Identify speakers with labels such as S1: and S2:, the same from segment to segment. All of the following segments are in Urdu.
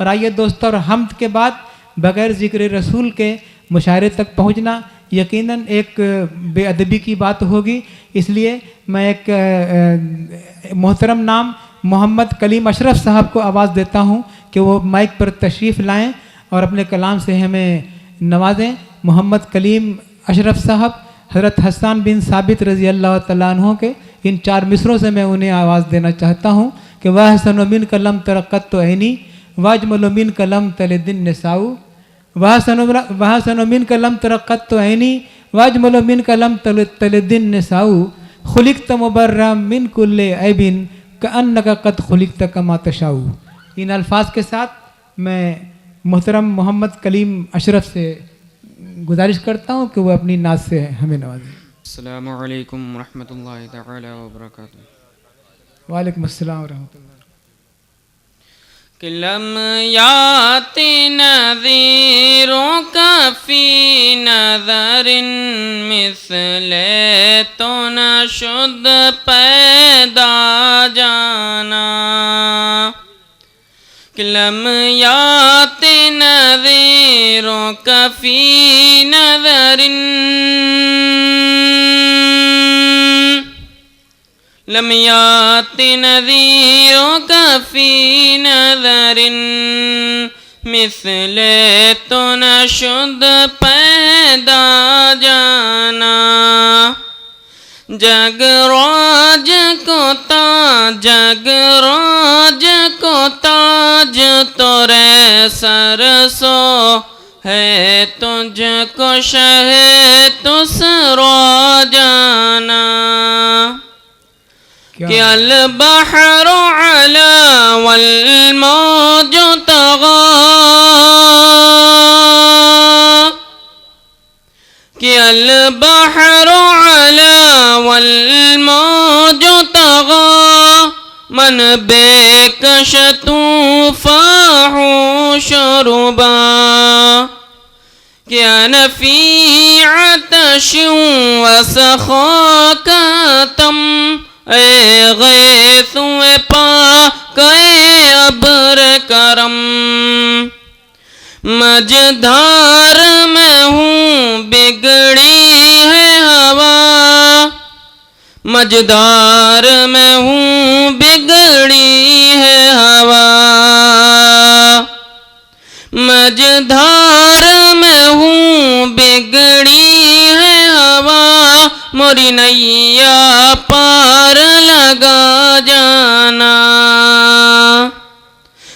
S1: اور آئیے دوستوں، اور حمد کے بعد بغیر ذکر رسول کے مشاعرے تک پہنچنا یقیناً ایک بے ادبی کی بات ہوگی، اس لیے میں ایک محترم نام محمد کلیم اشرف صاحب کو آواز دیتا ہوں کہ وہ مائک پر تشریف لائیں اور اپنے کلام سے ہمیں نوازیں۔ محمد کلیم اشرف صاحب حضرت حسان بن ثابت رضی اللہ تعالیٰ عنہ کے ان 4 مصروں سے میں انہیں آواز دینا چاہتا ہوں کہ وَحَسَنُ مِنْكَ لَمْ تَرَقَّتُ عَيْنِي وَأَجْمَلُ مِنْكَ لَمْ تَلِدِ النِّسَاءُ وَحَسَنُ مِنْكَ لَمْ تَرَقَّتُ عَيْنِي وَأَجْمَلُ مِنْكَ لَمْ تَلِدِ النِّسَاءُ خُلِقْتَ مُبَرًّا مِنْ كُلِّ عَيْبٍ كَأَنَّكَ قَدْ خُلِقْتَ كَمَا تَشَاءُ۔ ان الفاظ کے ساتھ میں محترم محمد کلیم اشرف سے گزارش کرتا ہوں کہ وہ اپنی نعت سے ہمیں نوازیں۔
S2: السلام علیکم ورحمۃ اللہ تعالی وبرکاتہ۔
S1: وعلیکم السلام ورحمۃ اللہ۔
S2: کہ لم یات نذیروں کا فی نظر مثل تو نہ شد پیدا جانا، کہ لم یات نذیروں کا فی نظر لم یات نذیروں کا فی نظر مثل تو نہ شد پیدا جانا، جگ راج کو تاج جگ راج کو تاج تورے سر سو ہے، تجھ کو شہ تسرا جانا، کہ البحر علا والموج طغى، کہ البحر علا والموج طغى، من بکش طوفاہ شربا، کہ انا فی عطش وسخاک تم، اے غیث اے پاک اے ابر کرم، مجدھار میں ہوں بگڑی ہے ہوا، مجدھار میں ہوں بگڑی ہے ہوا، مجدھار میں ہوں بگڑی ہے ہوا، موری نیا پار لگا جانا،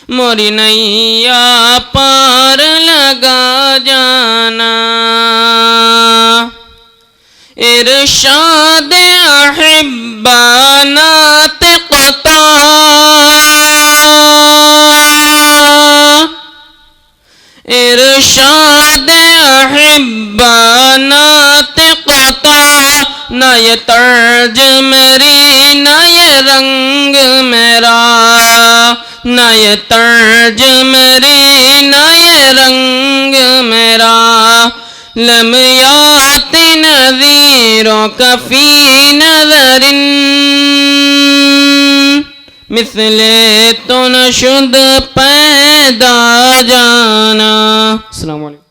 S2: موری نیا پار لگا جانا، ارشاد احبا ناطق ارشاد احبا ناطق نہ یہ طرز میری نہ یہ رنگ میرا، نہ یہ طرز میری نہ یہ رنگ میرا، لم یات نذیروں کا فی نظر مثل تو نہ شد پیدا جانا۔ السلام علیکم۔